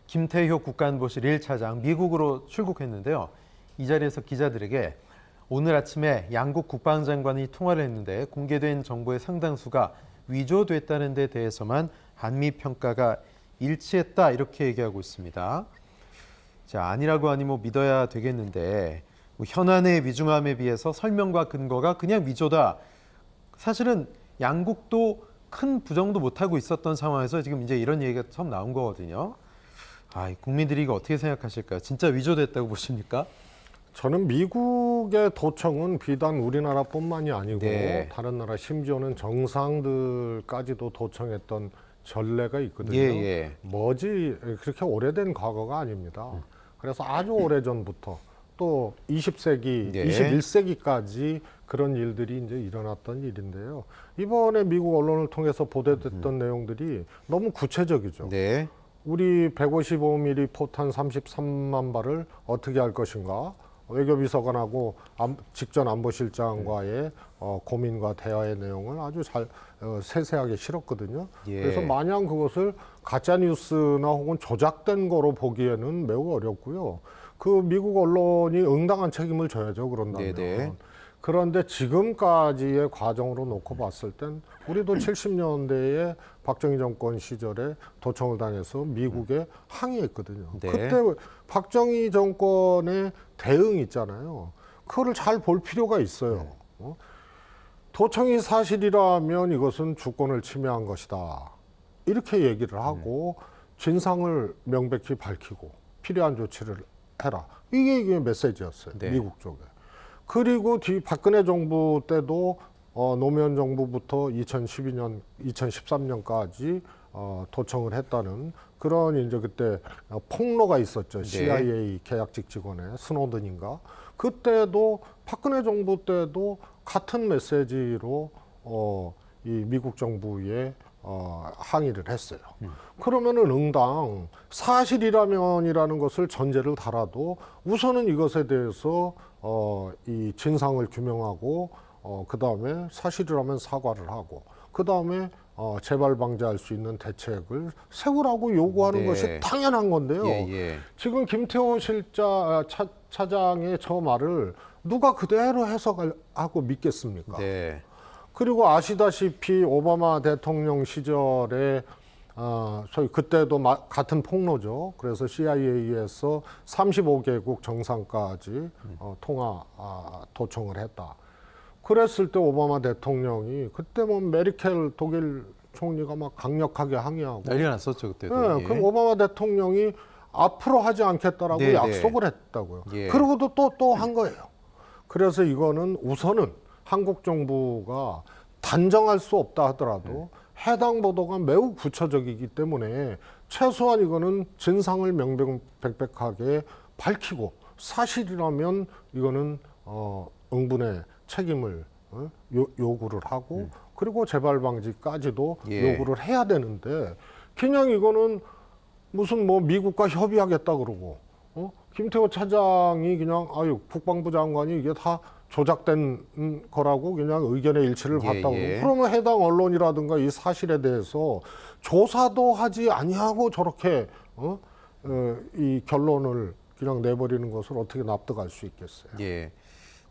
김태효 국가안보실 1차장 미국으로 출국했는데요. 이 자리에서 기자들에게 오늘 아침에 양국 국방장관이 통화를 했는데 공개된 정보의 상당수가 위조됐다는 데 대해서만 한미 평가가 일치했다 이렇게 얘기하고 있습니다. 자, 아니라고 하니 뭐 믿어야 되겠는데 현안의 위중함에 비해서 설명과 근거가 그냥 위조다. 사실은 양국도 큰 부정도 못하고 있었던 상황에서 지금 이제 이런 얘기가 처음 나온 거거든요. 국민들이 이거 어떻게 생각하실까요? 진짜 위조됐다고 보십니까? 저는 미국의 도청은 비단 우리나라뿐만이 아니고 다른 나라 심지어는 정상들까지도 도청했던 전례가 있거든요. 뭐지 그렇게 오래된 과거가 아닙니다. 그래서 아주 오래전부터 또 20세기, 21세기까지 그런 일들이 이제 일어났던 일인데요. 이번에 미국 언론을 통해서 보도됐던 내용들이 너무 구체적이죠. 우리 155mm 포탄 33만 발을 어떻게 할 것인가? 외교비서관하고 직전 안보실장과의 고민과 대화의 내용을 아주 잘 세세하게 실었거든요. 그래서 마냥 그것을 가짜 뉴스나 혹은 조작된 거로 보기에는 매우 어렵고요. 그 미국 언론이 응당한 책임을 져야죠. 그런다면. 그런데 지금까지의 과정으로 놓고 봤을 땐 우리도 70년대에 박정희 정권 시절에 도청을 당해서 미국에 항의했거든요. 그때 박정희 정권의 대응 있잖아요. 그거를 잘 볼 필요가 있어요. 도청이 사실이라면 이것은 주권을 침해한 것이다. 이렇게 얘기를 하고 진상을 명백히 밝히고 필요한 조치를 해라. 이게 메시지였어요. 미국 쪽에. 그리고 박근혜 정부 때도 노무현 정부부터 2012년, 2013년까지 도청을 했다는 그런 이제 그때 폭로가 있었죠. CIA 계약직 직원의 스노든인가. 그때도 박근혜 정부 때도 같은 메시지로 이 미국 정부에 항의를 했어요. 그러면은 응당 사실이라면이라는 것을 전제를 달아도 우선은 이것에 대해서 이 진상을 규명하고 그 다음에 사실이라면 사과를 하고 그 다음에 재발 방지할 수 있는 대책을 세우라고 요구하는 것이 당연한 건데요. 지금 김태호 차장의 저 말을 누가 그대로 해석하고 믿겠습니까? 그리고 아시다시피 오바마 대통령 시절에 소위 그때도 같은 폭로죠. 그래서 CIA에서 35개국 정상까지 통화 도청을 했다. 그랬을 때 오바마 대통령이 그때 뭐 메르켈 독일 총리가 막 강력하게 항의하고 난리 났었죠 그때도. 그럼 오바마 대통령이 앞으로 하지 않겠다라고 약속을 했다고요. 그러고도 또 한 거예요. 그래서 이거는 우선은 한국 정부가 단정할 수 없다 하더라도 해당 보도가 매우 구체적이기 때문에 최소한 이거는 진상을 명명백백하게 밝히고 사실이라면 이거는 응분의 책임을 요구를 하고 그리고 재발 방지까지도 요구를 해야 되는데 그냥 이거는 무슨 뭐 미국과 협의하겠다 그러고 김태호 차장이 그냥 국방부 장관이 이게 다 조작된 거라고 그냥 의견의 일치를 봤다고 그러면 해당 언론이라든가 이 사실에 대해서 조사도 하지 아니하고 저렇게 이 결론을 그냥 내버리는 것을 어떻게 납득할 수 있겠어요?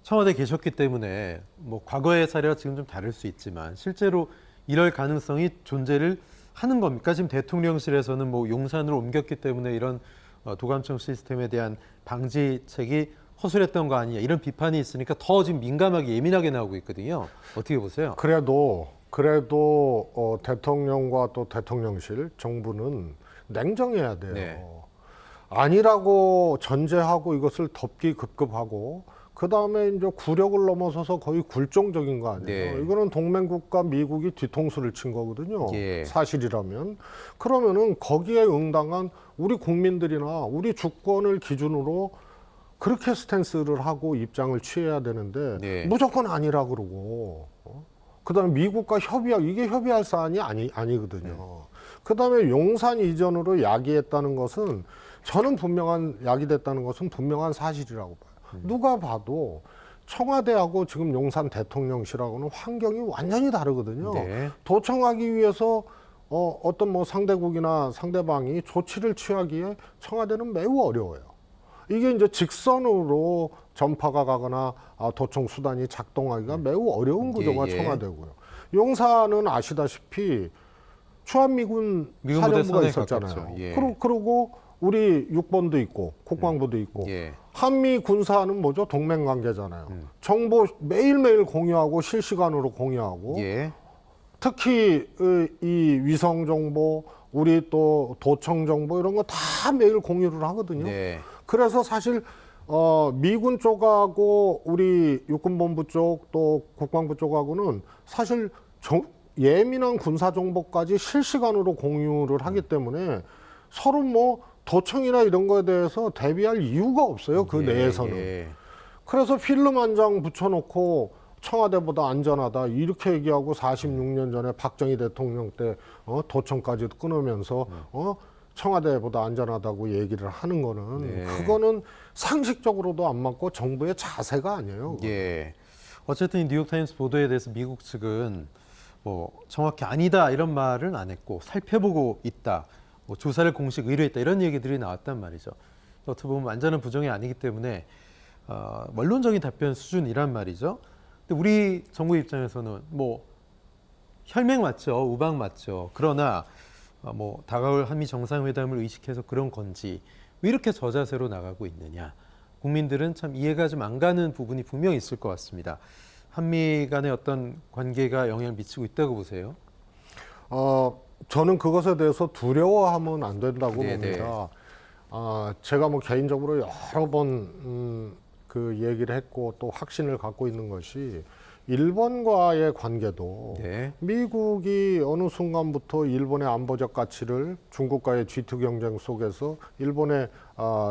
청와대에 계셨기 때문에 뭐 과거의 사례와 지금 좀 다를 수 있지만 실제로 이럴 가능성이 존재를 하는 겁니까? 지금 대통령실에서는 뭐 용산으로 옮겼기 때문에 이런 도감청 시스템에 대한 방지책이 허술했던 거 아니냐 이런 비판이 있으니까 더 지금 민감하게 예민하게 나오고 있거든요. 어떻게 보세요? 그래도 대통령과 또 대통령실 정부는 냉정해야 돼요. 아니라고 전제하고 이것을 덮기 급급하고 그 다음에 이제 굴욕을 넘어서서 거의 굴종적인 거 아니에요. 이거는 동맹국가 미국이 뒤통수를 친 거거든요. 사실이라면. 그러면은 거기에 응당한 우리 국민들이나 우리 주권을 기준으로 그렇게 스탠스를 하고 입장을 취해야 되는데 무조건 아니라 그러고 그다음에 미국과 이게 협의할 사안이 아니거든요. 그다음에 용산 이전으로 야기했다는 것은 저는 야기됐다는 것은 분명한 사실이라고 봐요. 누가 봐도 청와대하고 지금 용산 대통령실하고는 환경이 완전히 다르거든요. 도청하기 위해서 어떤 뭐 상대국이나 상대방이 조치를 취하기에 청와대는 매우 어려워요. 이게 이제 직선으로 전파가 가거나 도청 수단이 작동하기가 매우 어려운 구조가 청와대고요. 용사는 아시다시피 주한미군 사령부가 있었잖아요. 그리고 우리 육본도 있고 국방부도 있고 한미 군사는 뭐죠? 동맹 관계잖아요. 정보 매일매일 공유하고 실시간으로 공유하고 특히 이 위성 정보, 우리 또 도청 정보 이런 거 다 매일 공유를 하거든요. 그래서 사실 미군 쪽하고 우리 육군본부 쪽 또 국방부 쪽하고는 사실 예민한 군사 정보까지 실시간으로 공유를 하기 때문에 서로 뭐 도청이나 이런 거에 대해서 대비할 이유가 없어요. 그 내에서는. 그래서 필름 한 장 붙여놓고 청와대보다 안전하다 이렇게 얘기하고 46년 전에 박정희 대통령 때 도청까지 끊으면서 청와대보다 안전하다고 얘기를 하는 거는 그거는 상식적으로도 안 맞고 정부의 자세가 아니에요. 어쨌든 이 뉴욕타임스 보도에 대해서 미국 측은 뭐 정확히 아니다 이런 말은 안 했고 살펴보고 있다, 뭐 조사를 공식 의뢰했다 이런 얘기들이 나왔단 말이죠. 어떻게 보면 완전한 부정이 아니기 때문에 원론적인 답변 수준이란 말이죠. 근데 우리 정부 입장에서는 뭐 혈맹 맞죠, 우방 맞죠. 그러나 뭐 다가올 한미 정상회담을 의식해서 그런 건지 왜 이렇게 저자세로 나가고 있느냐. 국민들은 참 이해가 좀 안 가는 부분이 분명히 있을 것 같습니다. 한미 간의 어떤 관계가 영향을 미치고 있다고 보세요? 저는 그것에 대해서 두려워하면 안 된다고 봅니다. 제가 뭐 개인적으로 여러 번 그 얘기를 했고 또 확신을 갖고 있는 것이 일본과의 관계도 미국이 어느 순간부터 일본의 안보적 가치를 중국과의 G2 경쟁 속에서 일본의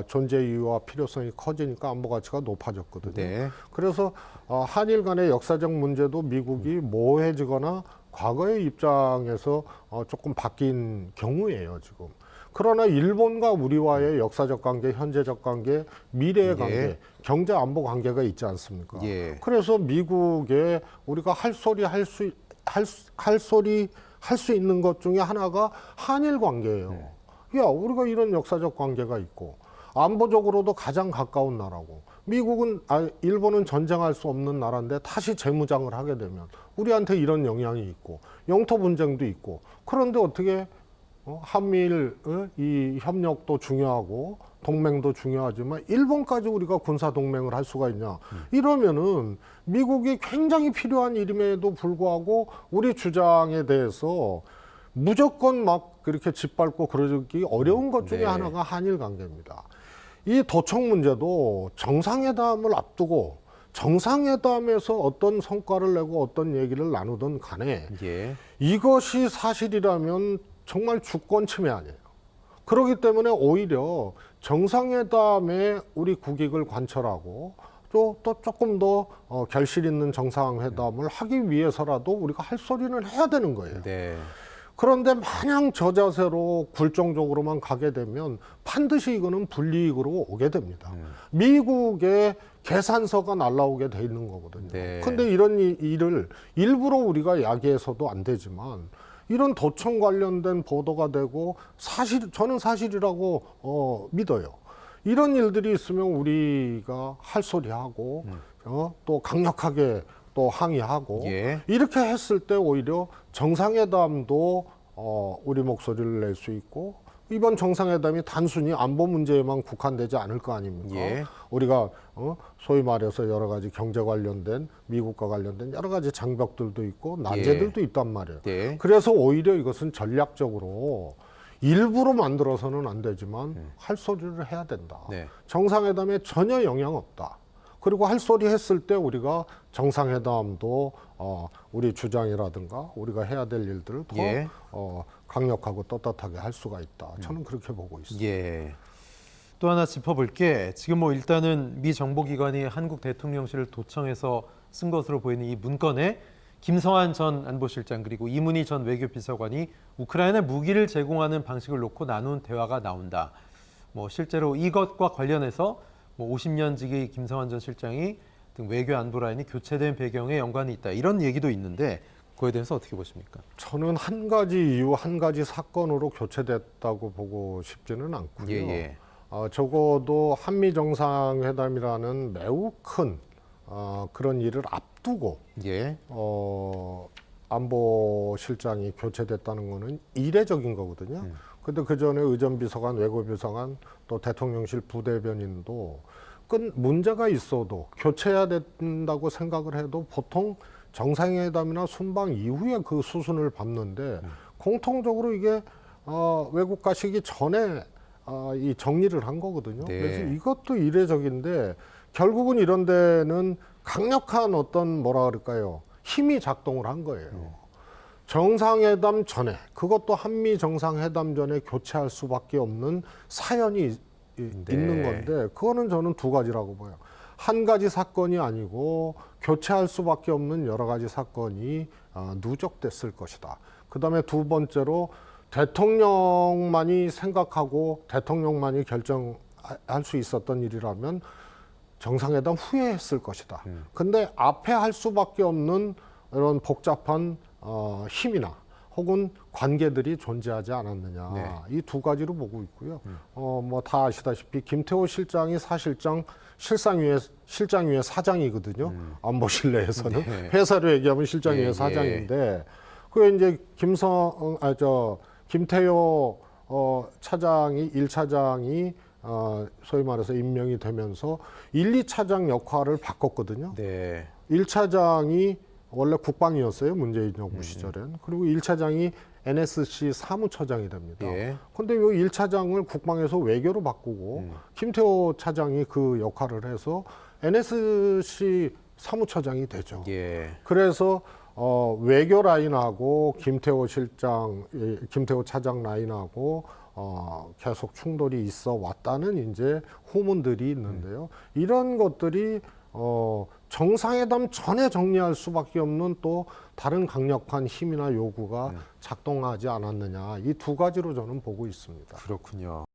존재 이유와 필요성이 커지니까 안보 가치가 높아졌거든요. 그래서 한일 간의 역사적 문제도 미국이 모호해지거나 과거의 입장에서 조금 바뀐 경우예요, 지금. 그러나 일본과 우리와의 역사적 관계, 현재적 관계, 미래의 관계, 경제 안보 관계가 있지 않습니까? 그래서 미국에 우리가 할 수 있는 것 중에 하나가 한일 관계예요. 야, 우리가 이런 역사적 관계가 있고 안보적으로도 가장 가까운 나라고 일본은 전쟁할 수 없는 나라인데 다시 재무장을 하게 되면 우리한테 이런 영향이 있고 영토 분쟁도 있고 그런데 어떻게 한미일 이 협력도 중요하고 동맹도 중요하지만 일본까지 우리가 군사 동맹을 할 수가 있냐? 이러면은 미국이 굉장히 필요한 일임에도 불구하고 우리 주장에 대해서 무조건 막 그렇게 짓밟고 그러기 어려운 것 중에 하나가 한일 관계입니다. 이 도청 문제도 정상회담을 앞두고 정상회담에서 어떤 성과를 내고 어떤 얘기를 나누든 간에 이것이 사실이라면 정말 주권 침해 아니에요. 그렇기 때문에 오히려 정상회담에 우리 국익을 관철하고 또 조금 더 결실 있는 정상회담을 하기 위해서라도 우리가 할 소리는 해야 되는 거예요. 그런데 마냥 저 자세로 굴종적으로만 가게 되면 반드시 이거는 불이익으로 오게 됩니다. 미국의 계산서가 날라오게 돼 있는 거거든요. 근데 이런 일을 일부러 우리가 야기해서도 안 되지만 이런 도청 관련된 보도가 되고 저는 사실이라고 믿어요. 이런 일들이 있으면 우리가 할 소리하고 또 강력하게 또 항의하고 이렇게 했을 때 오히려 정상회담도 우리 목소리를 낼 수 있고 이번 정상회담이 단순히 안보 문제에만 국한되지 않을 거 아닙니까? 우리가 소위 말해서 여러 가지 경제 관련된 미국과 관련된 여러 가지 장벽들도 있고 난제들도 있단 말이에요. 그래서 오히려 이것은 전략적으로 일부러 만들어서는 안 되지만 할 소리를 해야 된다. 정상회담에 전혀 영향 없다. 그리고 할 소리 했을 때 우리가 정상회담도 우리 주장이라든가 우리가 해야 될 일들을 더 강력하고 떳떳하게 할 수가 있다. 저는 그렇게 보고 있습니다. 또 하나 짚어볼 게 지금 뭐 일단은 미 정보기관이 한국 대통령실을 도청해서 쓴 것으로 보이는 이 문건에 김성한 전 안보실장 그리고 이문희 전 외교비서관이 우크라이나에 무기를 제공하는 방식을 놓고 나눈 대화가 나온다. 뭐 실제로 이것과 관련해서 뭐 50년 지기 김성한 전 실장이 등 외교 안보 라인이 교체된 배경에 연관이 있다. 이런 얘기도 있는데 그거에 대해서 어떻게 보십니까? 저는 한 가지 이유, 한 가지 사건으로 교체됐다고 보고 싶지는 않고요. 예. 적어도 한미 정상회담이라는 매우 큰 그런 일을 앞두고 예. 안보실장이 교체됐다는 것은 이례적인 거거든요. 근데 그 전에 의전비서관, 외교비서관, 또 대통령실 부대변인도 문제가 있어도 교체해야 된다고 생각을 해도 보통 정상회담이나 순방 이후에 그 수순을 밟는데 공통적으로 이게 외국 가시기 전에 이 정리를 한 거거든요. 네. 그래서 이것도 이례적인데 결국은 이런 데는 강력한 어떤 뭐라 그럴까요? 힘이 작동을 한 거예요. 정상회담 전에, 그것도 한미 정상회담 전에 교체할 수밖에 없는 사연이 있는 건데 그거는 저는 두 가지라고 봐요. 한 가지 사건이 아니고 교체할 수밖에 없는 여러 가지 사건이 누적됐을 것이다. 그다음에 두 번째로 대통령만이 생각하고 대통령만이 결정할 수 있었던 일이라면 정상회담 후에 했을 것이다. 근데 앞에 할 수밖에 없는 이런 복잡한 힘이나 혹은 관계들이 존재하지 않았느냐. 네. 이 두 가지로 보고 있고요. 뭐 다 아시다시피 김태호 실장이 사실상 실장위의 사장이거든요. 안보실 내에서는 네. 회사로 얘기하면 실장위의 예, 사장인데 그게 이제 김태호 차장이 1차장이 소위 말해서 임명이 되면서 1, 2차장 역할을 바꿨거든요. 네. 1차장이 원래 국방이었어요. 문재인 정부 시절엔. 그리고 1차장이 NSC 사무처장이 됩니다. 예. 근데 이 1차장을 국방에서 외교로 바꾸고 김태호 차장이 그 역할을 해서 NSC 사무처장이 되죠. 예. 그래서 외교 라인하고 김태호 차장 라인하고 계속 충돌이 있어 왔다는 이제 후문들이 있는데요. 이런 것들이 정상회담 전에 정리할 수밖에 없는 또 다른 강력한 힘이나 요구가 작동하지 않았느냐, 이 두 가지로 저는 보고 있습니다. 그렇군요.